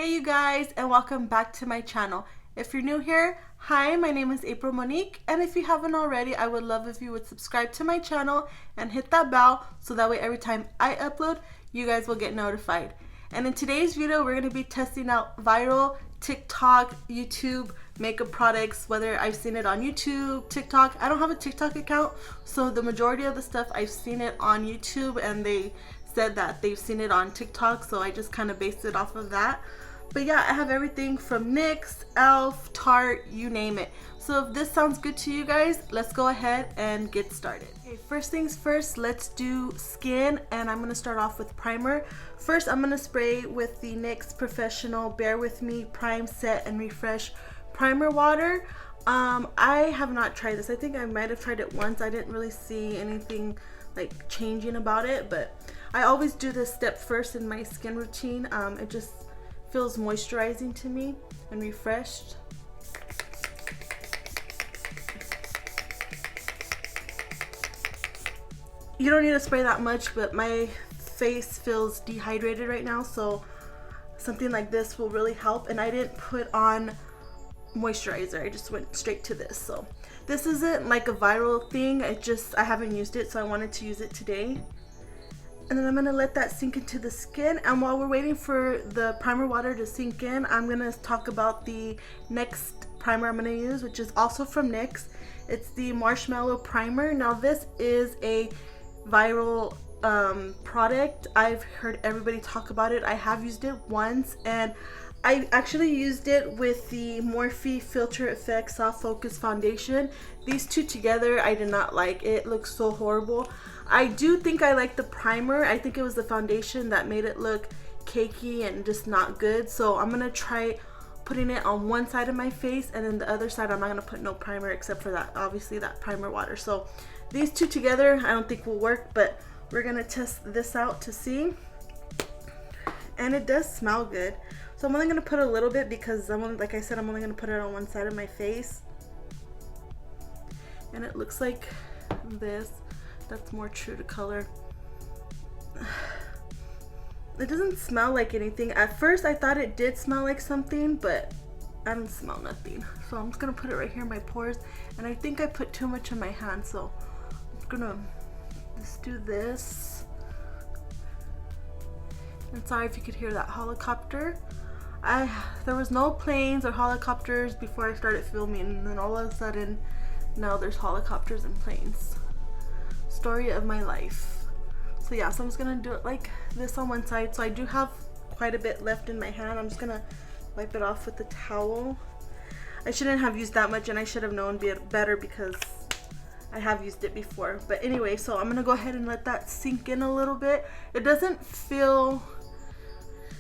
Hey you guys, and welcome back to my channel. If you're new here, hi, my name is April Monique, and if you haven't already, I would love if you would subscribe to my channel and hit that bell so that way every time I upload, you guys will get notified. And in today's video, we're going to be testing out viral TikTok, YouTube makeup products, whether I've seen it on YouTube, TikTok. I don't have a TikTok account, so the majority of the stuff I've seen it on YouTube, and they said that they've seen it on TikTok, so I just kind of based it off of that. But yeah, I have everything from NYX, ELF, Tarte, you name it. So if this sounds good to you guys, let's go ahead and get started. Okay, first things first, let's do skin, and I'm going to start off with primer. First, I'm going to spray with the NYX Professional Bare With Me Prime, Set, and Refresh Primer Water. I have not tried this. I think I might have tried it once. I didn't really see anything like changing about it, but I always do this step first in my skin routine. It just feels moisturizing to me and refreshed. You don't need to spray that much, but my face feels dehydrated right now, so something like this will really help. And I didn't put on moisturizer, I just went straight to this. So this isn't like a viral thing, I haven't used it, so I wanted to use it today. And then I'm going to let that sink into the skin, and while we're waiting for the primer water to sink in, I'm going to talk about the next primer I'm going to use, which is also from NYX. It's the Marshmallow Primer. Now this is a viral product. I've heard everybody talk about it. I have used it once, and I actually used it with the Morphe Filter Effects Soft Focus Foundation. These two together, I did not like. It looks so horrible. I do think I like the primer. I think it was the foundation that made it look cakey and just not good. So I'm going to try putting it on one side of my face, and then the other side I'm not going to put no primer except for that, obviously, that primer water. So these two together I don't think will work, but we're going to test this out to see. And it does smell good. So I'm only going to put a little bit because like I said, I'm only going to put it on one side of my face. And it looks like this. That's more true to color. It doesn't smell like anything. At first I thought it did smell like something, but I don't smell nothing. So I'm just going to put it right here in my pores. And I think I put too much in my hand, so I'm going to just do this. And sorry if you could hear that helicopter. There was no planes or helicopters before I started filming, and then all of a sudden now there's helicopters and planes. Story of my life. So yeah, so I'm just gonna do it like this on one side. So I do have quite a bit left in my hand. I'm just gonna wipe it off with the towel. I shouldn't have used that much, and I should have known better because I have used it before. But anyway, so I'm gonna go ahead and let that sink in a little bit. It doesn't feel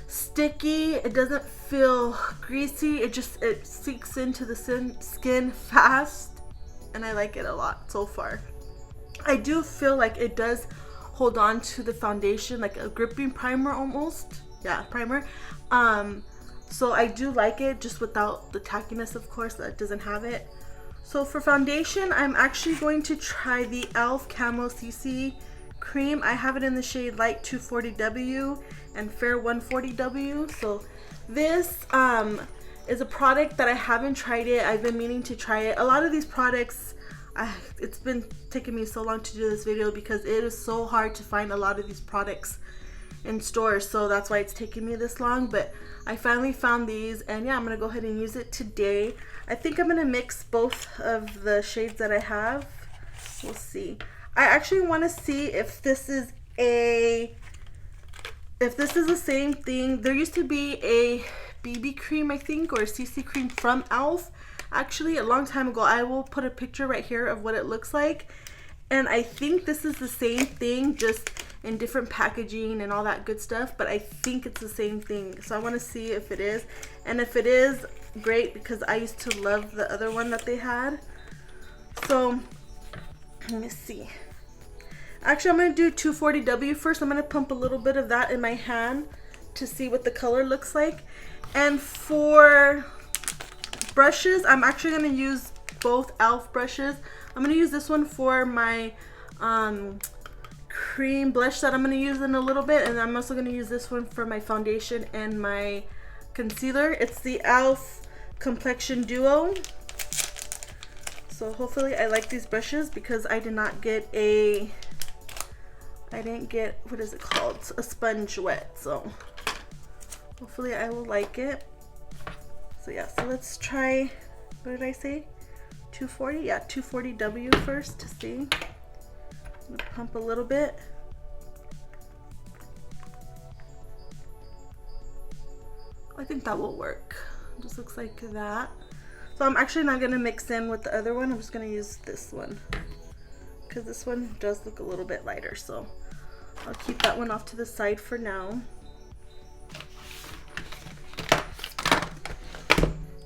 sticky, it doesn't feel greasy, it sinks into the skin fast, and I like it a lot so far. I do feel like it does hold on to the foundation, like a gripping primer almost. Yeah, primer. So I do like it, just without the tackiness, of course, that doesn't have it. So for foundation, I'm actually going to try the ELF Camo CC cream. I have it in the shade Light 240W and Fair 140W. So this is a product that I haven't tried it. I've been meaning to try it. A lot of these products, it's been taking me so long to do this video because it is so hard to find a lot of these products in stores, so that's why it's taking me this long. But I finally found these, and yeah, I'm gonna go ahead and use it today. I think I'm gonna mix both of the shades that I have. We'll see. I actually want to see if this is the same thing. There used to be a BB cream, I think, or a CC cream from ELF. Actually, a long time ago. I will put a picture right here of what it looks like. And I think this is the same thing, just in different packaging and all that good stuff. But I think it's the same thing. So I want to see if it is. And if it is, great, because I used to love the other one that they had. So, let me see. Actually, I'm going to do 240W first. I'm going to pump a little bit of that in my hand to see what the color looks like. And for brushes, I'm actually going to use both ELF brushes. I'm going to use this one for my cream blush that I'm going to use in a little bit, and I'm also going to use this one for my foundation and my concealer. It's the e.l.f. Complexion Duo. So hopefully I like these brushes because I did not get a, I didn't get, what is it called? A sponge wet. So hopefully I will like it. So yeah, so let's try, what did I say? 240? Yeah, 240W first to see. I'm gonna pump a little bit. I think that will work. It just looks like that. So I'm actually not gonna mix in with the other one. I'm just gonna use this one because this one does look a little bit lighter. So I'll keep that one off to the side for now.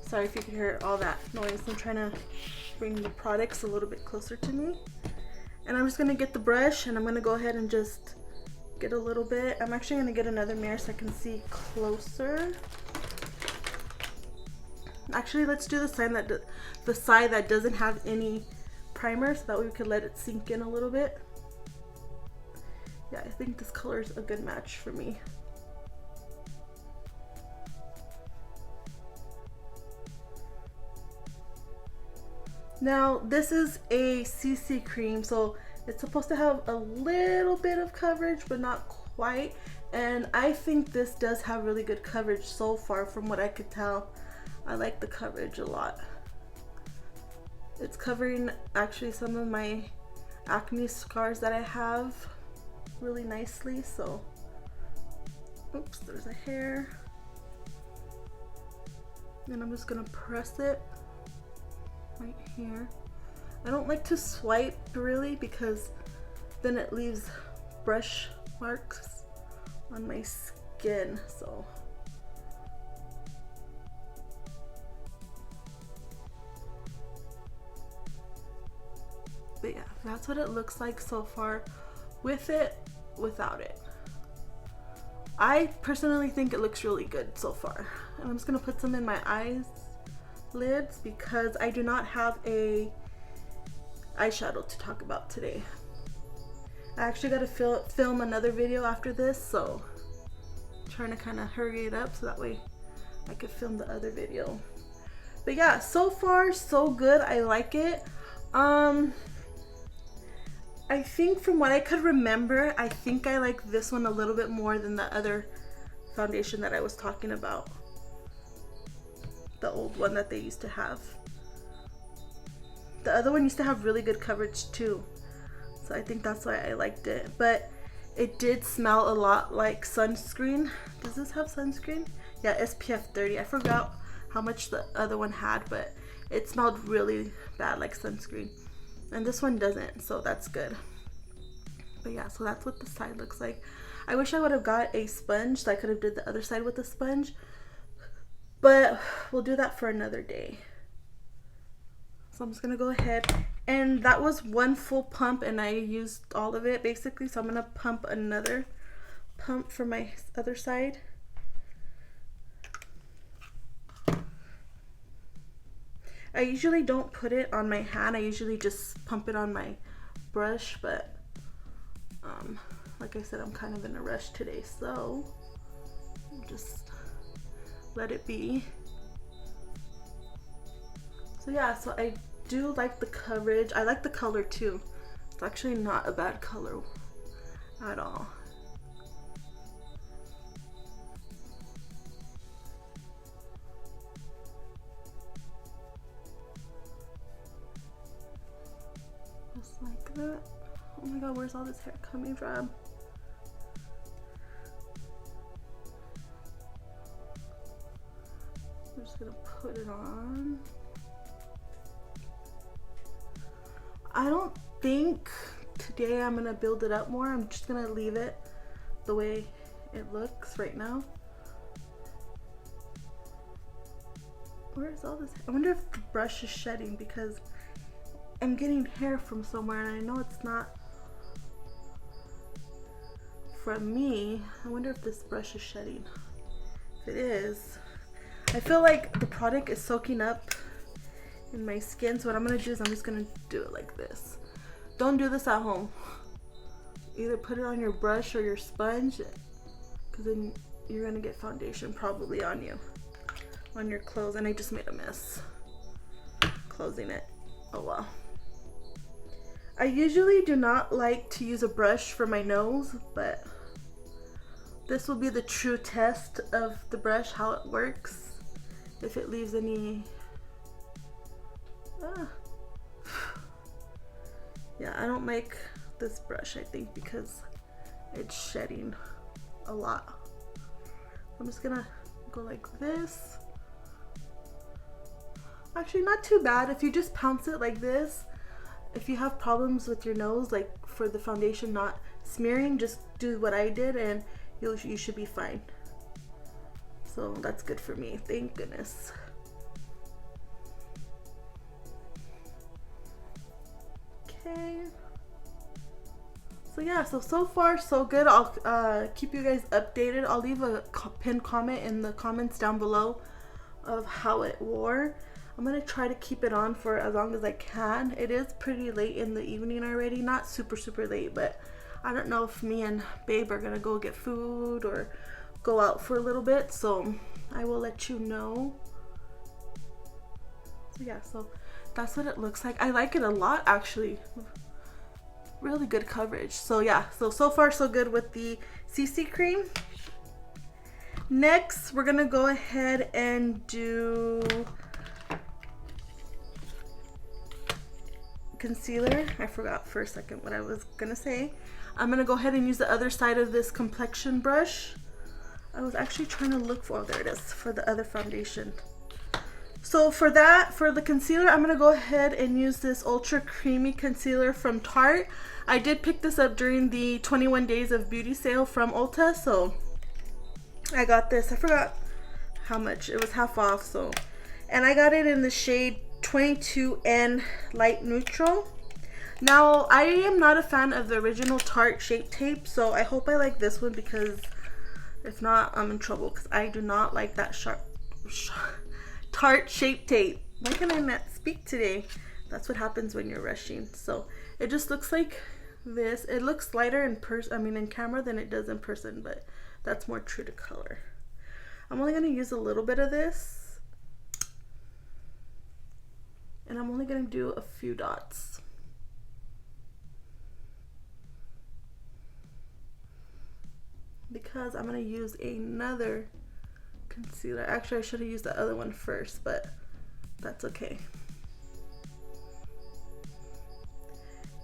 Sorry if you can hear all that noise. I'm trying to bring the products a little bit closer to me. And I'm just gonna get the brush and I'm gonna go ahead and just get a little bit. I'm actually gonna get another mirror so I can see closer. Actually, let's do the side that doesn't have any primer so that way we could let it sink in a little bit. Yeah, I think this color is a good match for me. Now, this is a CC cream, so it's supposed to have a little bit of coverage, but not quite. And I think this does have really good coverage so far from what I could tell. I like the coverage a lot. It's covering actually some of my acne scars that I have really nicely, so. Oops, there's a hair. And I'm just gonna press it right here. I don't like to swipe really because then it leaves brush marks on my skin, so. But yeah, that's what it looks like so far with it, without it. I personally think it looks really good so far. And I'm just gonna put some in my eyelids because I do not have a eyeshadow to talk about today. I actually got to film another video after this, so I'm trying to kind of hurry it up so that way I could film the other video. But yeah, so far so good. I like it. I think from what I could remember, I think I like this one a little bit more than the other foundation that I was talking about. The old one that they used to have. The other one used to have really good coverage too. So I think that's why I liked it. But it did smell a lot like sunscreen. Does this have sunscreen? Yeah, SPF 30. I forgot how much the other one had, but it smelled really bad like sunscreen. And this one doesn't, so that's good. But yeah, so that's what the side looks like. I wish I would have got a sponge so I could have did the other side with a sponge. But we'll do that for another day. So I'm just gonna go ahead, and that was one full pump and I used all of it basically, so I'm gonna pump another pump for my other side. I usually don't put it on my hand, I usually just pump it on my brush, but like I said, I'm kind of in a rush today, so I'll just let it be. So yeah, so I do like the coverage. I like the color too. It's actually not a bad color at all. Just like that. Oh my god, where's all this hair coming from? I'm just gonna put it on. I don't think today I'm gonna build it up more. I'm just gonna leave it the way it looks right now. Where's all this? I wonder if the brush is shedding because I'm getting hair from somewhere and I know it's not from me. I wonder if this brush is shedding. If it is, I feel like the product is soaking up in my skin, so what I'm gonna do is I'm just gonna do it like this. Don't do this at home. Either put it on your brush or your sponge, because then you're gonna get foundation probably on you. on your clothes, and I just made a mess closing it. Oh well. I usually do not like to use a brush for my nose, but this will be the true test of the brush, how it works, if it leaves any yeah, I don't like this brush, I think, because it's shedding a lot. I'm just gonna go like this. Actually, not too bad if you just pounce it like this. If you have problems with your nose, like for the foundation not smearing, just do what I did and you should be fine. So that's good for me, thank goodness. Okay. So yeah, so far so good. I'll keep you guys updated. I'll leave a pinned comment in the comments down below of how it wore. I'm gonna try to keep it on for as long as I can. It is pretty late in the evening already, not super late, but I don't know if me and Babe are gonna go get food or go out for a little bit, so I will let you know. So yeah, so that's what it looks like. I like it a lot, actually. Really good coverage. So yeah, so far so good with the CC cream. Next, we're gonna go ahead and do concealer. I forgot for a second what I was gonna say. I'm gonna go ahead and use the other side of this complexion brush. I was actually trying to look for, oh, there it is, for the other foundation. So for the concealer, I'm gonna go ahead and use this ultra creamy concealer from Tarte. I did pick this up during the 21 days of beauty sale from Ulta, so I got this. I forgot how much, it was half off, so, and I got it in the shade 22N light neutral. Now I am not a fan of the original Tarte Shape Tape, so I hope I like this one, because if not, I'm in trouble, because I do not like that Tarte Shape Tape. Why can I not speak today? That's what happens when you're rushing. So it just looks like this. It looks lighter in in camera than it does in person, but that's more true to color. I'm only going to use a little bit of this, and I'm only going to do a few dots. Because I'm going to use another concealer. Actually, I should have used the other one first, but that's okay.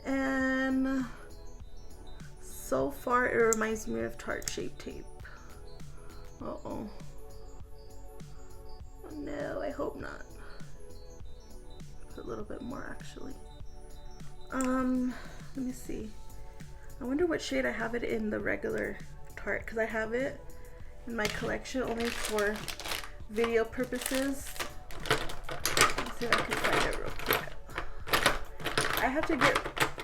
And so far it reminds me of Tarte Shape Tape. Uh-oh. Oh no, I hope not. Put a little bit more, actually. Let me see. I wonder what shade I have it in the regular Tarte, because I have it in my collection only for video purposes. Let's see if I can find it real quick. I have to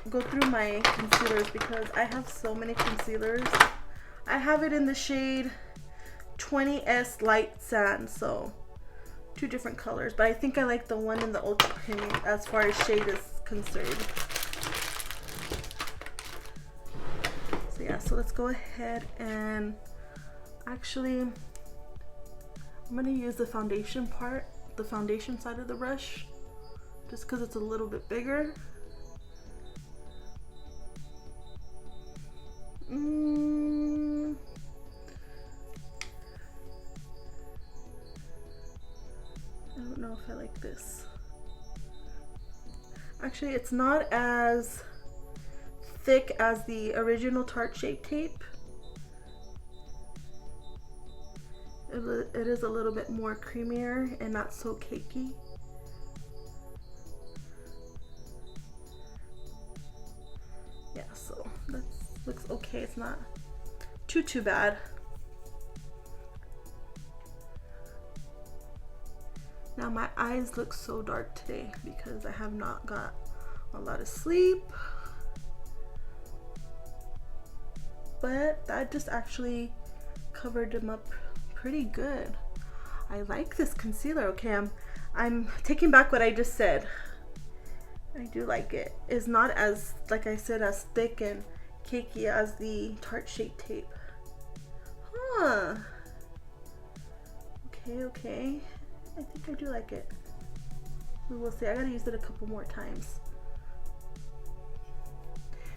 go through my concealers because I have so many concealers. I have it in the shade 20S Light Sand, so two different colors, but I think I like the one in the ultra creamy as far as shade is concerned. So yeah, so let's go ahead and actually, I'm gonna use the foundation part, the foundation side of the brush, just because it's a little bit bigger. I don't know if I like this. Actually, it's not as thick as the original Tarte Shape Tape. It is a little bit more creamier and not so cakey. Yeah, so that looks okay. It's not too bad. Now my eyes look so dark today because I have not got a lot of sleep. But that just actually covered them up pretty good. I like this concealer. Okay, I'm taking back what I just said. I do like it. It's not as, like I said, as thick and cakey as the Tarte Shape Tape. Huh. Okay. I think I do like it. We will see. I gotta use it a couple more times.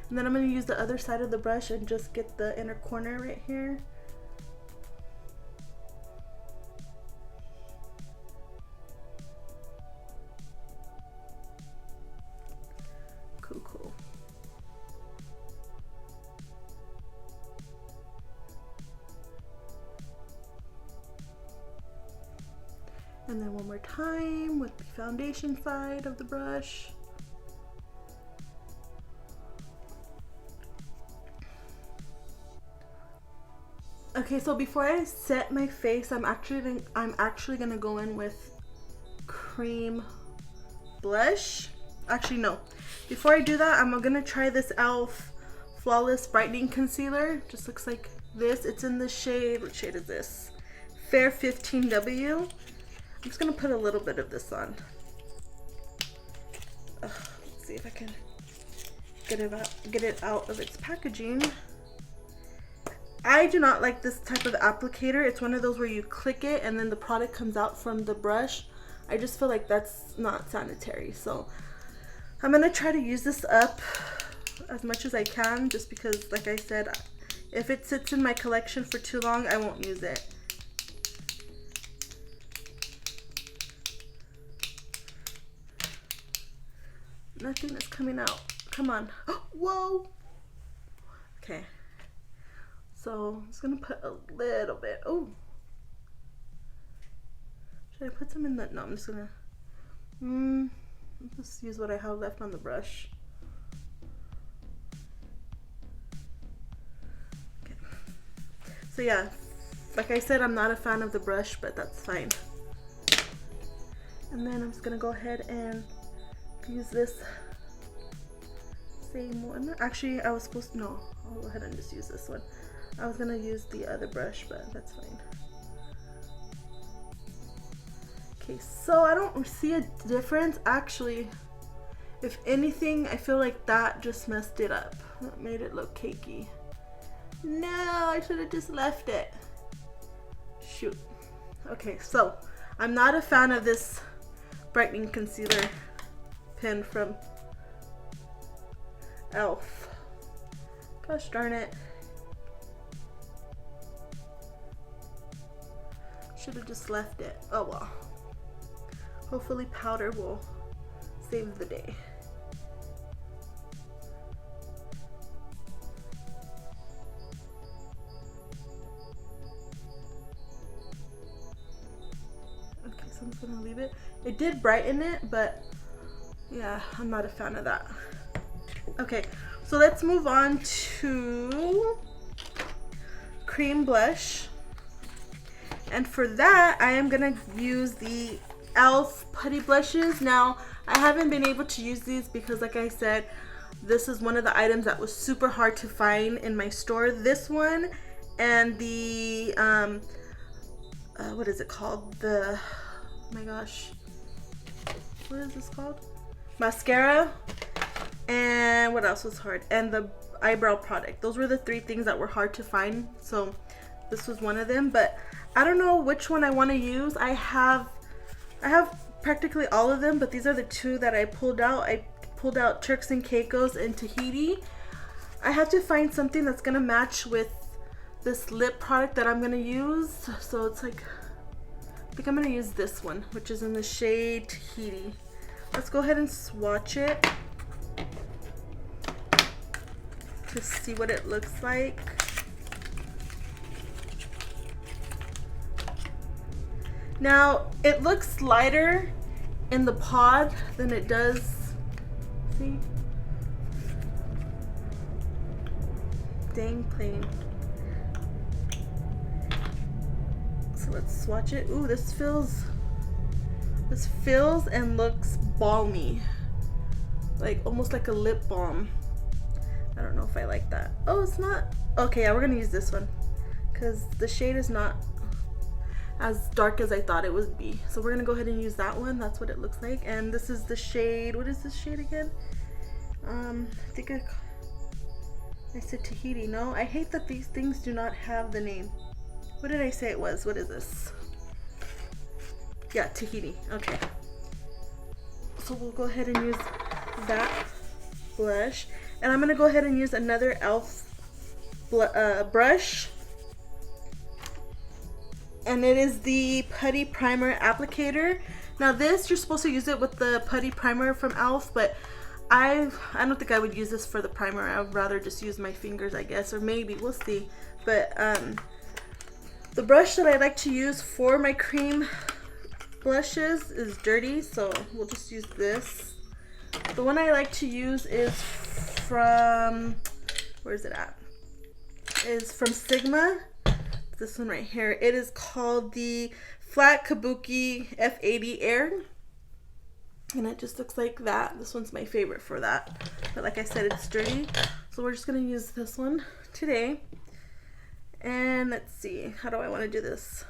And then I'm gonna use the other side of the brush and just get the inner corner right here. Cool. And then one more time with the foundation side of the brush. Okay, so before I set my face, I'm actually gonna go in with cream blush. Actually, no. Before I do that, I'm gonna try this e.l.f. Flawless Brightening Concealer. Just looks like this. It's in the shade, what shade is this? Fair 15W. I'm just gonna put a little bit of this on. Let's see if I can get it out of its packaging. I do not like this type of applicator. It's one of those where you click it and then the product comes out from the brush. I just feel like that's not sanitary. So I'm gonna try to use this up as much as I can, just because, like I said, if it sits in my collection for too long, I won't use it. Nothing is coming out. Come on. Whoa. Okay. So I'm just gonna put a little bit. Oh. Should I put some in the? No, I'm just gonna. Just use what I have left on the brush. Okay. So yeah, like I said, I'm not a fan of the brush, but that's fine. And then I'm just gonna go ahead and use this same one. Actually, I was supposed to, no, I'll go ahead and just use this one. I was gonna use the other brush, but that's fine. Okay, so I don't see a difference. Actually, if anything, I feel like that just messed it up. That made it look cakey. No, I should have just left it. Shoot. Okay, so I'm not a fan of this brightening concealer pen from e.l.f. Gosh darn it. Should have just left it. Oh well. Hopefully powder will save the day. Okay, so I'm just gonna leave it. It did brighten it, but yeah, I'm not a fan of that. Okay, so let's move on to cream blush. And for that, I am gonna use the e.l.f. Putty blushes. Now, I haven't been able to use these because, like I said, this is one of the items that was super hard to find in my store. This one and the, what is it called? The, oh my gosh, what is this called? Mascara. And what else was hard? And the eyebrow product. Those were the three things that were hard to find. So this was one of them, but I don't know which one I want to use. I have practically all of them, but these are the two that I pulled out. I pulled out Turks and Caicos and Tahiti. I have to find something that's gonna match with this lip product that I'm gonna use. So it's like, I think I'm gonna use this one, which is in the shade Tahiti. Let's go ahead and swatch it to see what it looks like. Now, it looks lighter in the pod than it does, see? Dang plain. So let's swatch it. Ooh, this feels and looks balmy. Like, almost like a lip balm. I don't know if I like that. Oh, it's not. Okay, yeah, we're gonna use this one because the shade is not as dark as I thought it would be. So we're gonna go ahead and use that one. That's what it looks like. And this is the shade, what is this shade again? I think I said Tahiti. No, I hate that these things do not have the name. What did I say it was? What is this? Yeah, Tahiti. Okay. So we'll go ahead and use that blush. And I'm going to go ahead and use another e.l.f. brush. And it is the Putty Primer applicator. Now this, you're supposed to use it with the Putty Primer from e.l.f. But I don't think I would use this for the primer. I would rather just use my fingers, I guess. Or maybe, we'll see. But the brush that I like to use for my cream blushes is dirty. So we'll just use this. The one I like to use is from, where's it at? Is from Sigma. This one right here. It is called the Flat Kabuki F80 Air. And it just looks like that. This one's my favorite for that. But like I said, it's dirty. So we're just going to use this one today. And let's see. How do I want to do this?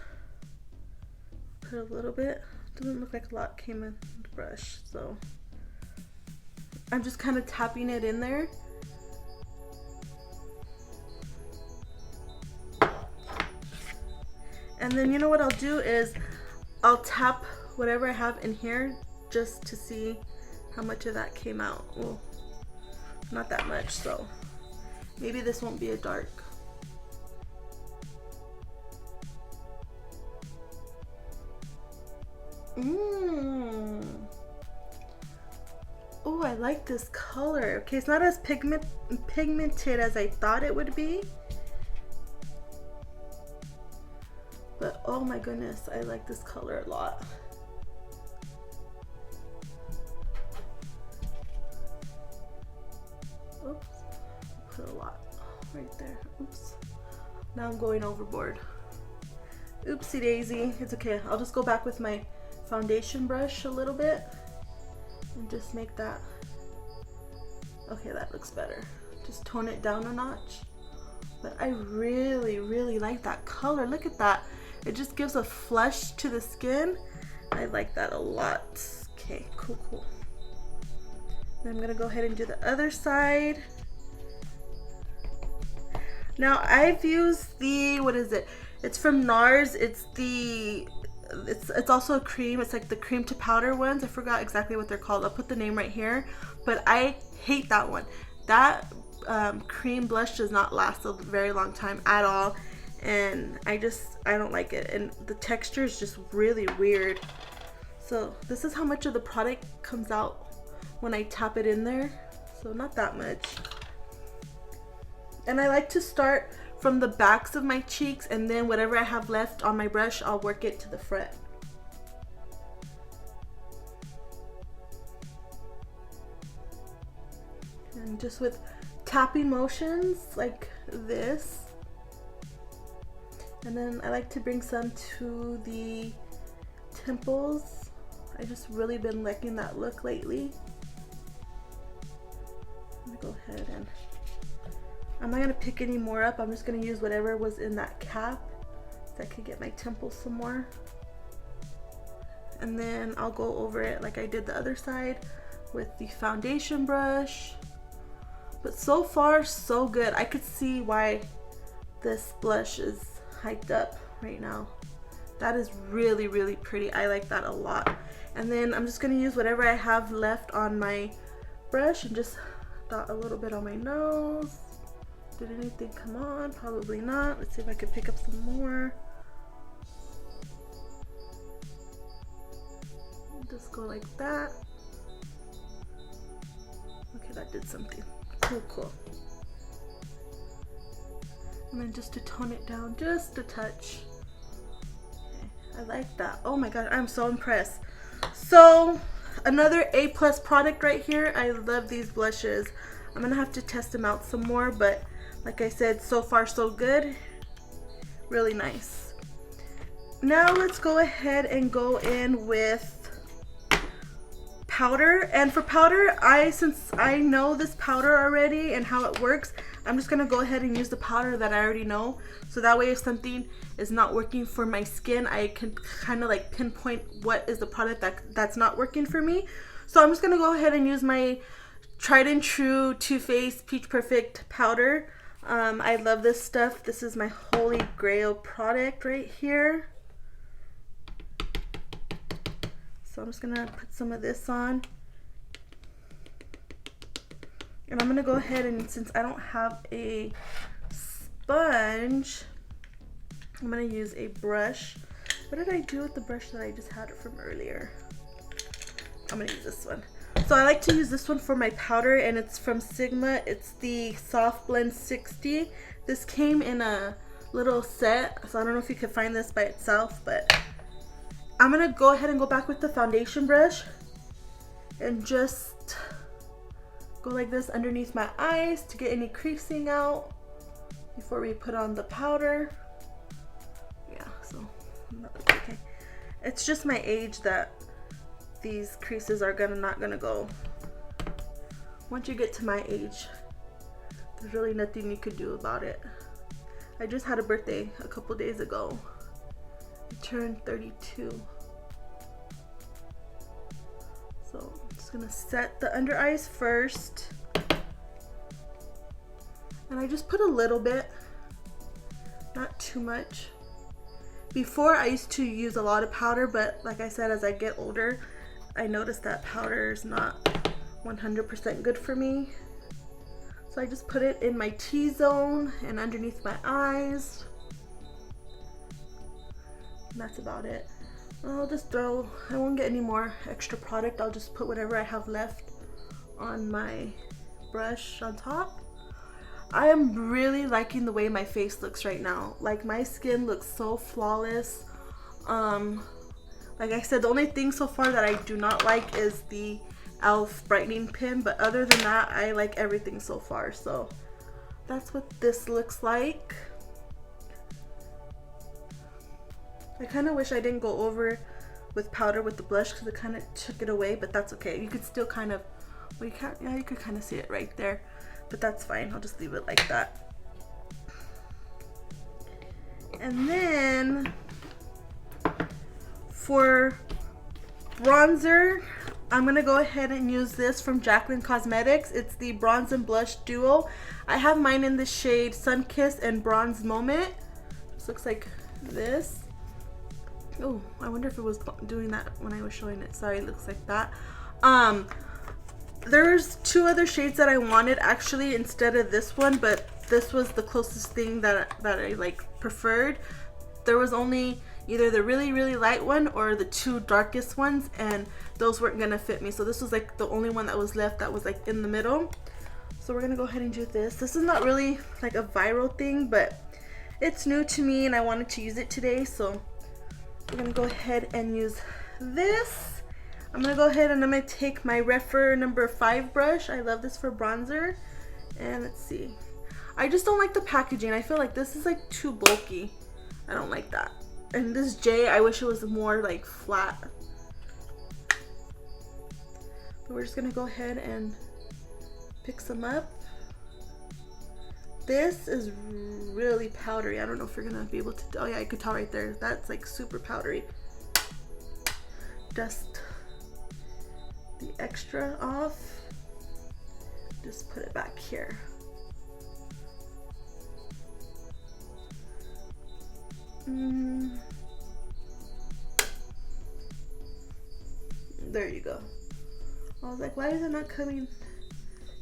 Put a little bit. Doesn't look like a lot came in the brush. So I'm just kind of tapping it in there. And then you know what I'll do is I'll tap whatever I have in here just to see how much of that came out. Well, not that much, so maybe this won't be a dark. Oh, I like this color. Okay, it's not as pigmented as I thought it would be. But oh my goodness, I like this color a lot. Oops, put a lot right there. Oops. Now I'm going overboard. Oopsie daisy. It's okay. I'll just go back with my foundation brush a little bit and just make that. Okay, that looks better. Just tone it down a notch. But I really, really like that color. Look at that. It just gives a flush to the skin. I like that a lot. Okay, cool, cool. Then I'm gonna go ahead and do the other side. Now I've used the, what is it? It's from NARS. It's also a cream. It's like the cream to powder ones. I forgot exactly what they're called. I'll put the name right here. But I hate that one. That cream blush does not last a very long time at all. And I don't like it. And the texture is just really weird. So this is how much of the product comes out when I tap it in there. So not that much. And I like to start from the backs of my cheeks, and then whatever I have left on my brush, I'll work it to the front. And just with tapping motions like this. And then I like to bring some to the temples. I just really been liking that look lately. Let me go ahead and I'm not gonna pick any more up. I'm just gonna use whatever was in that cap so I can get my temples some more. And then I'll go over it like I did the other side with the foundation brush. But so far, so good. I could see why this blush is hyped up right now. That is really, really pretty. I like that a lot. And then I'm just gonna use whatever I have left on my brush and just dot a little bit on my nose. Did anything come on? Probably not. Let's see if I can pick up some more. Just go like that. Okay, that did something. Cool, cool. And then just to tone it down just a touch. Okay, I like that. Oh my god, I'm so impressed. So another A+ product right here. I love these blushes. I'm gonna have to test them out some more, but like I said, so far so good. Really nice. Now let's go ahead and go in with powder. And for powder, since I know this powder already and how it works, I'm just gonna go ahead and use the powder that I already know. So that way if something is not working for my skin, I can kind of like pinpoint what is the product that's not working for me. So I'm just gonna go ahead and use my tried and true Too Faced Peach Perfect powder. I love this stuff. This is my holy grail product right here. So I'm just gonna put some of this on. And I'm gonna go ahead and, since I don't have a sponge, I'm gonna use a brush. What did I do with the brush that I just had it from earlier? I'm gonna use this one. So I like to use this one for my powder, and it's from Sigma. It's the Soft Blend 60. This came in a little set, so I don't know if you can find this by itself, but I'm gonna go ahead and go back with the foundation brush and just go like this underneath my eyes to get any creasing out before we put on the powder. Yeah, so that looks okay. It's just my age that these creases are not gonna go. Once you get to my age, there's really nothing you could do about it. I just had a birthday a couple days ago. I turned 32. So I'm just gonna set the under eyes first. And I just put a little bit, not too much. Before I used to use a lot of powder, but like I said, as I get older, I noticed that powder is not 100% good for me. So I just put it in my T-zone and underneath my eyes. And that's about it. I'll just throw, I won't get any more extra product. I'll just put whatever I have left on my brush on top. I am really liking the way my face looks right now. Like, my skin looks so flawless. Like I said, the only thing so far that I do not like is the e.l.f. brightening pen, but other than that, I like everything so far. So that's what this looks like. I kind of wish I didn't go over with powder with the blush because it kind of took it away, but that's okay. You could still kind of, well, you can't, yeah, you could kind of see it right there, but that's fine. I'll just leave it like that. And then for bronzer, I'm gonna go ahead and use this from Jaclyn Cosmetics. It's the Bronze and Blush Duo. I have mine in the shade Sunkissed and Bronze Moment. This looks like this. Oh, I wonder if it was doing that when I was showing it. Sorry, it looks like that. There's two other shades that I wanted actually instead of this one, but this was the closest thing that I like preferred. There was only either the really light one or the two darkest ones, and those weren't gonna fit me. So this was like the only one that was left that was like in the middle. So we're gonna go ahead and do this. This is not really like a viral thing, but it's new to me and I wanted to use it today. So we're gonna go ahead and use this. I'm gonna go ahead and I'm gonna take my Refer number 5 brush. I love this for bronzer. And let's see. I just don't like the packaging. I feel like this is like too bulky. I don't like that. And this J, I wish it was more like flat. But we're just gonna go ahead and pick some up. This is really powdery. I don't know if you're gonna be able to, oh yeah, I could tell right there. That's like super powdery. Dust the extra off. Just put it back here. There you go. I was like, why is it not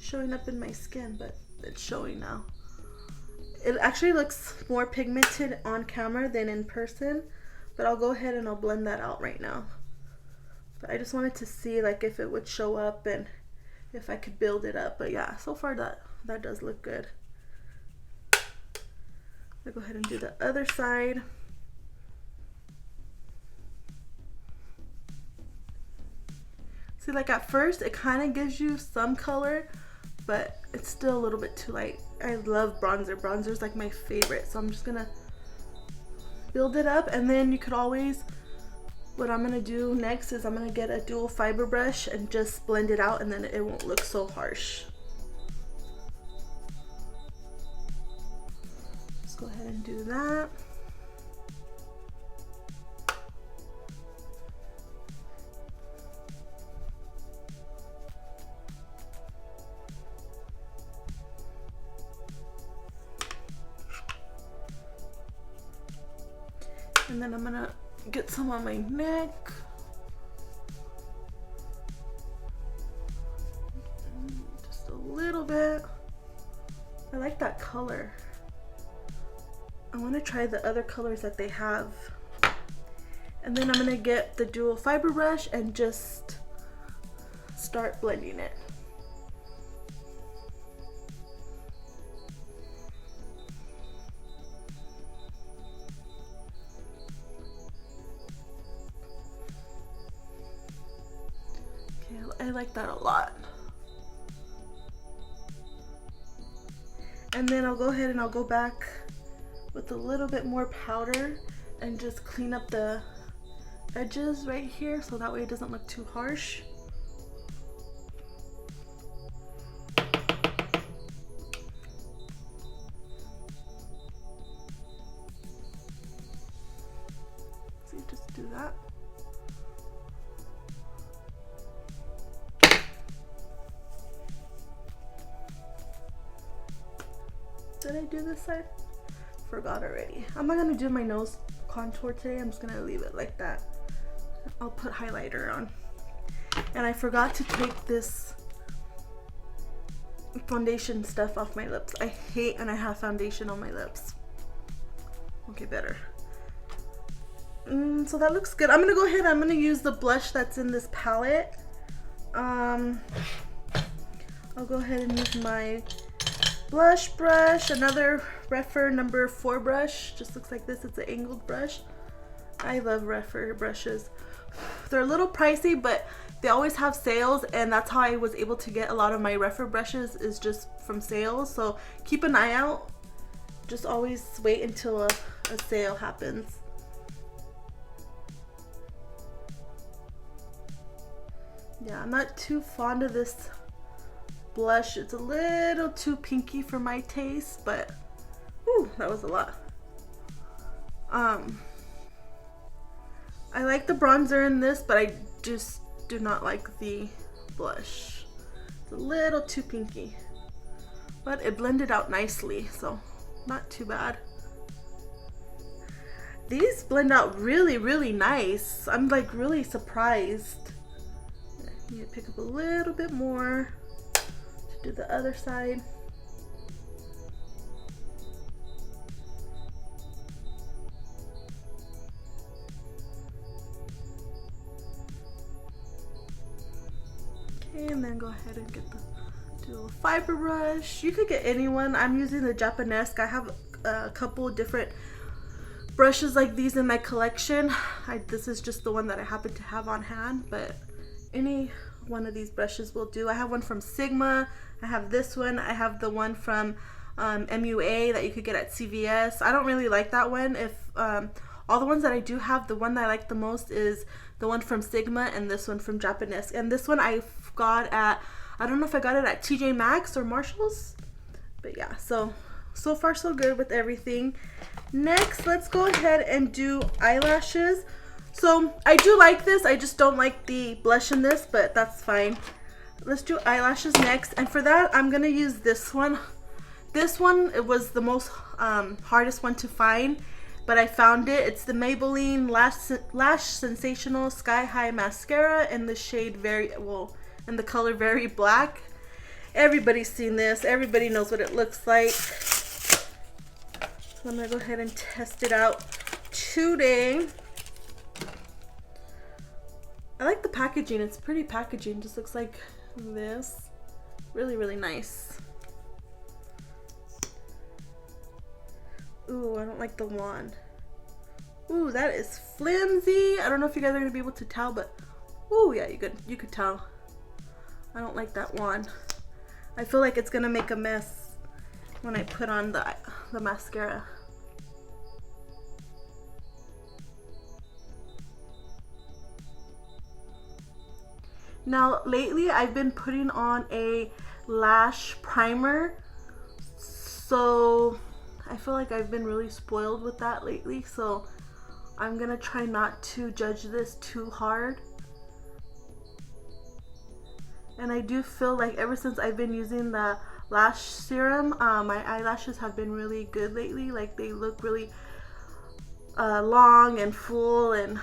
showing up in my skin? But it's showing now. It actually looks more pigmented on camera than in person, but I'll go ahead and I'll blend that out right now. But I just wanted to see like if it would show up and if I could build it up. But yeah, so far that does look good. I'll go ahead and do the other side. See, like at first it kind of gives you some color, but it's still a little bit too light. I love bronzer. Bronzer is like my favorite. So I'm just gonna build it up, and then you could always, what I'm gonna do next is I'm gonna get a dual fiber brush and just blend it out, and then it won't look so harsh. Let's go ahead and do that. And then I'm gonna get some on my neck. bit. I like that color. I want to try the other colors that they have. And then I'm going to get the dual fiber brush and just start blending it. Okay, I like that a lot. And then I'll go ahead and I'll go back with a little bit more powder and just clean up the edges right here so that way it doesn't look too harsh. So you just do that. Did I do this side? Forgot already. I'm not gonna do my nose contour today. I'm just gonna leave it like that. I'll put highlighter on. And I forgot to take this foundation stuff off my lips. I hate when I have foundation on my lips. Okay, better. So that looks good. I'm gonna go ahead. I'm gonna use the blush that's in this palette. I'll go ahead and use my blush brush, another Refer number 4 brush. Just looks like this. It's an angled brush. I love Refer brushes. They're a little pricey, but they always have sales, and that's how I was able to get a lot of my Refer brushes, is just from sales. So keep an eye out. Just always wait until a sale happens. Yeah, I'm not too fond of this blush. It's a little too pinky for my taste, but whew, that was a lot. I like the bronzer in this, but I just do not like the blush. It's a little too pinky, but it blended out nicely, so not too bad. These blend out really, really nice. I'm like really surprised. I need to pick up a little bit more to do the other side. Okay, and then go ahead and get the dual fiber brush. You could get any one. I'm using the Japanesque. I have a couple different brushes like these in my collection. This is just the one that I happen to have on hand, but any one of these brushes will do. I have one from Sigma. I have this one. I have the one from MUA that you could get at CVS. I don't really like that one. If all the ones that I do have, the one that I like the most is the one from Sigma and this one from Japanesque. And this one I got at, I don't know if I got it at TJ Maxx or Marshall's, but yeah, so far so good with everything. Next, let's go ahead and do eyelashes. So I do like this, I just don't like the blush in this, but that's fine. Let's do eyelashes next, and for that I'm gonna use this one. This one, it was the most hardest one to find, but I found it. It's the Maybelline Lash Sensational Sky High Mascara in the shade in the color Very Black. Everybody's seen this, everybody knows what it looks like. So I'm gonna go ahead and test it out today. I like the packaging. It's pretty packaging. Just looks like this. Really, really nice. Ooh, I don't like the wand. Ooh, that is flimsy. I don't know if you guys are gonna be able to tell, but ooh, yeah, you could tell. I don't like that wand. I feel like it's gonna make a mess when I put on the mascara. Now lately I've been putting on a lash primer, so I feel like I've been really spoiled with that lately, so I'm gonna try not to judge this too hard. And I do feel like ever since I've been using the lash serum, my eyelashes have been really good lately. Like, they look really long and full, and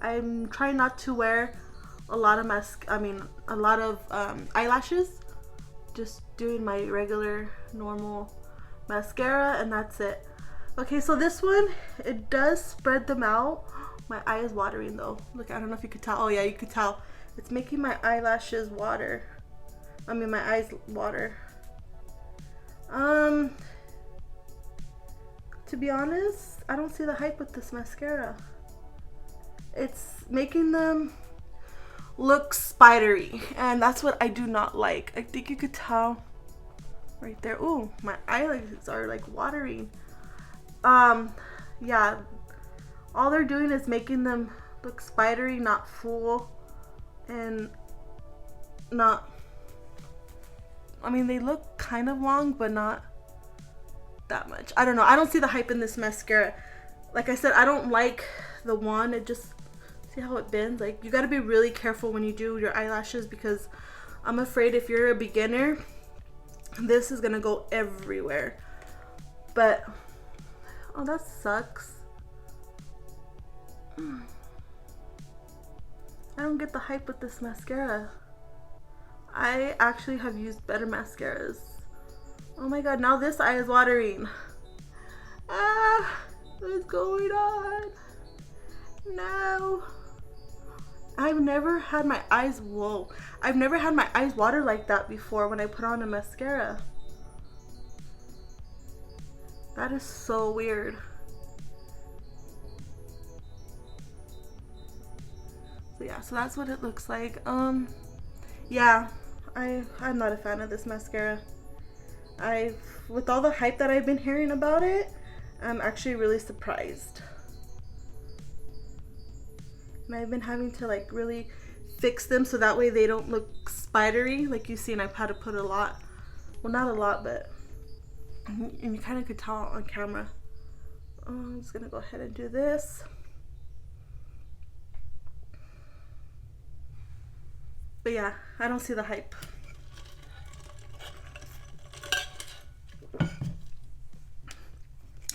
I'm trying not to wear a lot of eyelashes, just doing my regular normal mascara, and that's it. Okay, so this one, it does spread them out. My eye is watering though. Look, I don't know if you could tell. Oh yeah, you could tell. It's making my eyelashes water. I mean my eyes water. To be honest, I don't see the hype with this mascara. It's making them look spidery, and that's what I do not like. I think you could tell right there. Ooh, my eyelids are like watering. Yeah, all they're doing is making them look spidery, not full, and not, I mean, they look kind of long, but not that much. I don't know. I don't see the hype in this mascara. Like I said, I don't like the wand. It just, see how it bends? Like, you got to be really careful when you do your eyelashes, because I'm afraid if you're a beginner, this is gonna go everywhere. But oh, that sucks. I don't get the hype with this mascara. I actually have used better mascaras. Oh my god, now this eye is watering. Ah, what's going on? No. I've never had my eyes, whoa. I've never had my eyes water like that before when I put on a mascara. That is so weird. So yeah, so that's what it looks like. Yeah, I'm not a fan of this mascara. With all the hype that I've been hearing about it, I'm actually really surprised. And I've been having to like really fix them so that way they don't look spidery. Like you see, and I've had to put a lot, well not a lot, but, and you kind of could tell on camera. I'm just gonna go ahead and do this. But yeah, I don't see the hype.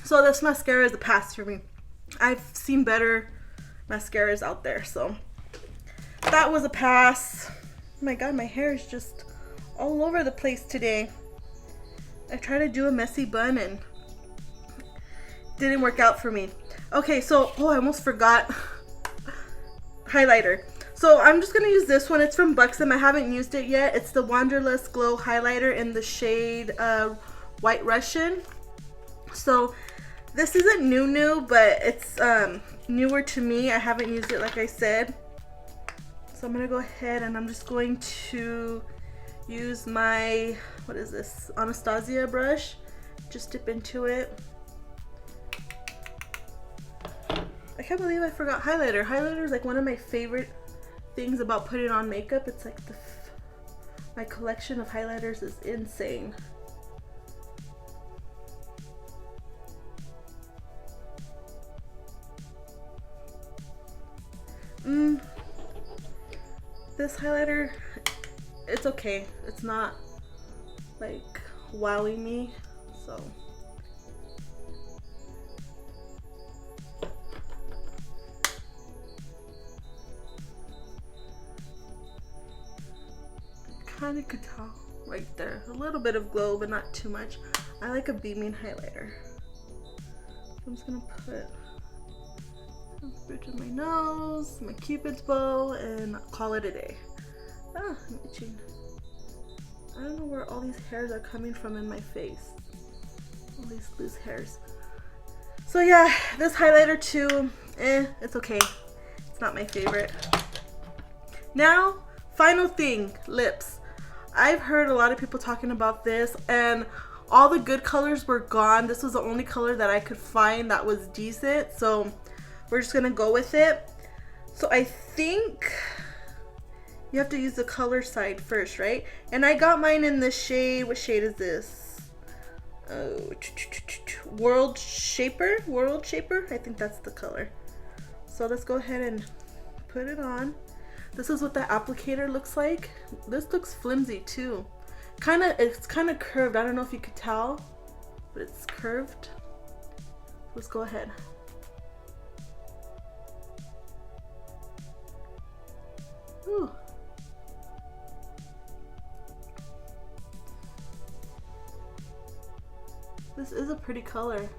So this mascara is a pass for me. I've seen better mascaras out there, so that was a pass. Oh my god, my hair is just all over the place today. I tried to do a messy bun and didn't work out for me. Okay, so, oh, I almost forgot highlighter. So I'm just gonna use this one. It's from Buxom. I haven't used it yet. It's the Wanderlust Glow highlighter in the shade White Russian. So this isn't new, but it's newer to me. I haven't used it, like I said. So I'm gonna go ahead and I'm just going to use my, what is this, Anastasia brush. Just dip into it. I can't believe I forgot highlighter. Highlighter is like one of my favorite things about putting on makeup. It's like my collection of highlighters is insane. This highlighter, it's okay. It's not like wowing me, so. Kind of could tell right there. A little bit of glow, but not too much. I like a beaming highlighter. So I'm just gonna put a bridge of my nose, my cupid's bow, and call it a day. Ah, I'm itching. I don't know where all these hairs are coming from in my face. All these loose hairs. So yeah, this highlighter too, it's okay. It's not my favorite. Now, final thing, lips. I've heard a lot of people talking about this, and all the good colors were gone. This was the only color that I could find that was decent, so we're just gonna go with it. So I think you have to use the color side first, right? And I got mine in the shade, what shade is this? Oh, World Shaper, I think that's the color. So let's go ahead and put it on. This is what the applicator looks like. This looks flimsy too. It's kind of curved. I don't know if you could tell, but it's curved. Let's go ahead. Ooh. This is a pretty color.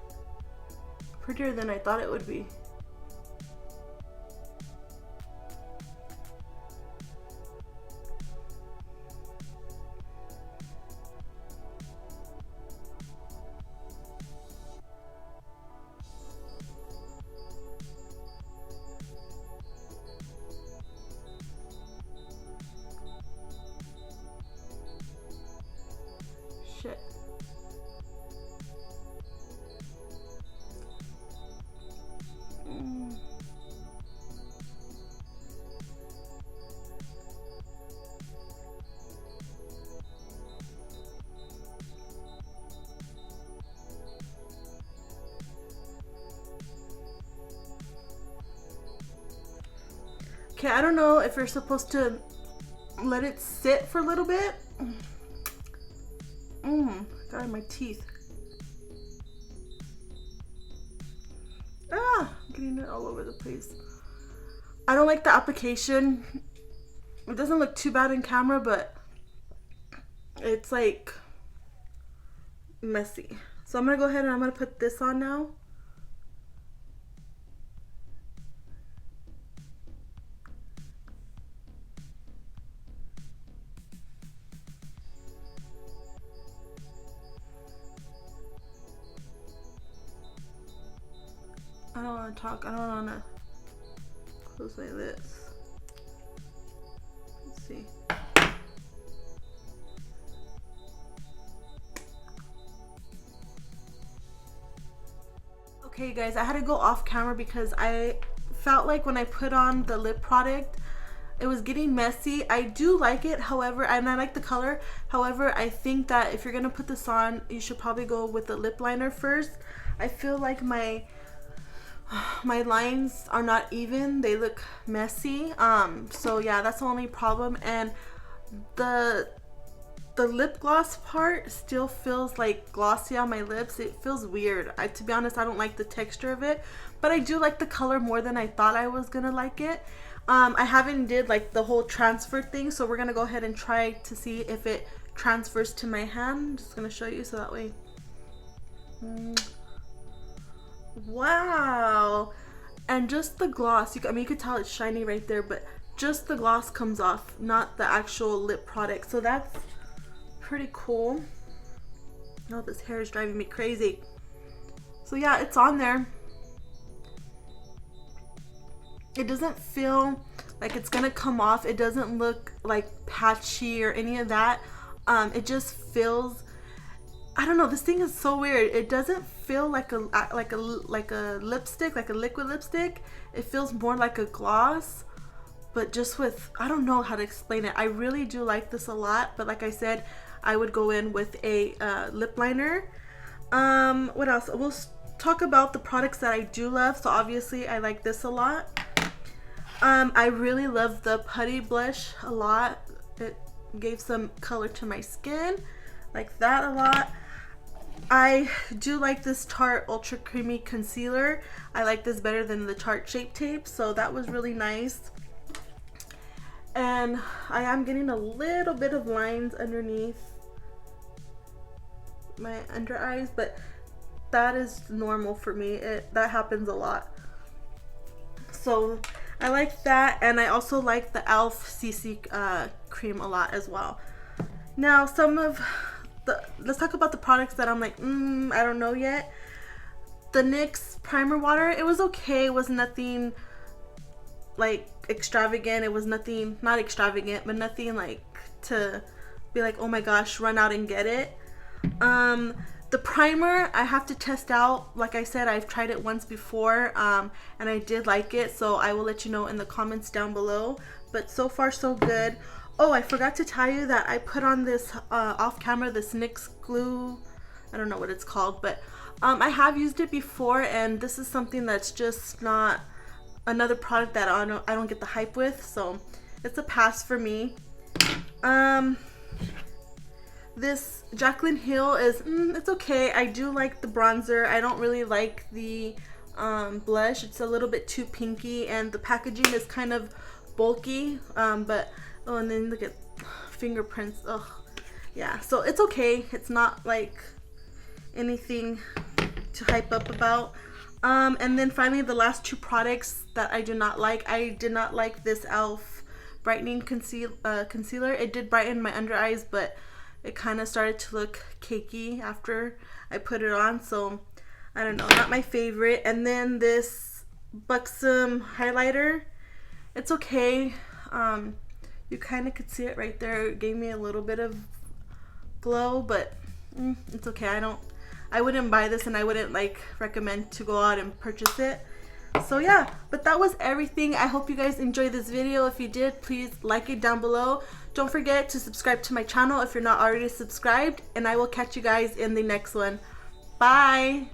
Prettier than I thought it would be. Shit. Okay, I don't know if you're supposed to let it sit for a little bit. Got it in my teeth. I'm getting it all over the place. I don't like the application. It doesn't look too bad in camera, but it's like messy. So I'm gonna go ahead and I'm gonna put this on now. I don't want to talk. I don't want to close my lips. Let's see. Okay guys, I had to go off camera because I felt like when I put on the lip product, it was getting messy. I do like it, however, and I like the color. However, I think that if you're going to put this on, you should probably go with the lip liner first. I feel like my lines are not even, they look messy. So yeah, that's the only problem. And the lip gloss part still feels like glossy on my lips. It feels weird. To be honest, I don't like the texture of it, but I do like the color more than I thought I was gonna like it. I haven't did like the whole transfer thing, so we're gonna go ahead and try to see if it transfers to my hand. I'm just gonna show you so that way. Wow. And just the gloss, I mean, you could tell it's shiny right there, but just the gloss comes off, not the actual lip product. So that's pretty cool. Oh, this hair is driving me crazy. So yeah, it's on there. It doesn't feel like it's gonna come off. It doesn't look like patchy or any of that. It just feels, I don't know, this thing is so weird. It doesn't feel like a lipstick, like a liquid lipstick. It feels more like a gloss, but just with, I don't know how to explain it. I really do like this a lot, but like I said, I would go in with a lip liner. What else? We'll talk about the products that I do love. So obviously I like this a lot. I really love the Putty blush a lot. It gave some color to my skin, like that a lot. I do like this Tarte Ultra Creamy Concealer. I like this better than the Tarte Shape Tape, so that was really nice. And I am getting a little bit of lines underneath my under eyes, but that is normal for me. That happens a lot. So I like that, and I also like the e.l.f. CC cream a lot as well. Now let's talk about the products that I'm like, I don't know yet. The NYX primer water, it was okay. It was nothing like extravagant. It was nothing, not extravagant, but nothing like to be like, oh my gosh, run out and get it. The primer I have to test out. Like I said, I've tried it once before, and I did like it, so I will let you know in the comments down below. But so far so good. Oh, I forgot to tell you that I put on this off camera, this NYX glue. I don't know what it's called, but I have used it before, and this is something that's just not another product that I don't get the hype with, so it's a pass for me. This Jaclyn Hill is, it's okay. I do like the bronzer. I don't really like the blush. It's a little bit too pinky, and the packaging is kind of bulky, but oh, and then look at fingerprints. Oh yeah, so it's okay. It's not like anything to hype up about. And then finally, the last two products that I do not like. I did not like this e.l.f. Brightening Concealer. It did brighten my under eyes, but it kind of started to look cakey after I put it on. So, I don't know, not my favorite. And then this Buxom highlighter. It's okay. You kind of could see it right there. It gave me a little bit of glow, but it's okay. I wouldn't buy this, and I wouldn't like recommend to go out and purchase it. So yeah, but that was everything. I hope you guys enjoyed this video. If you did, please like it down below. Don't forget to subscribe to my channel if you're not already subscribed, and I will catch you guys in the next one. Bye.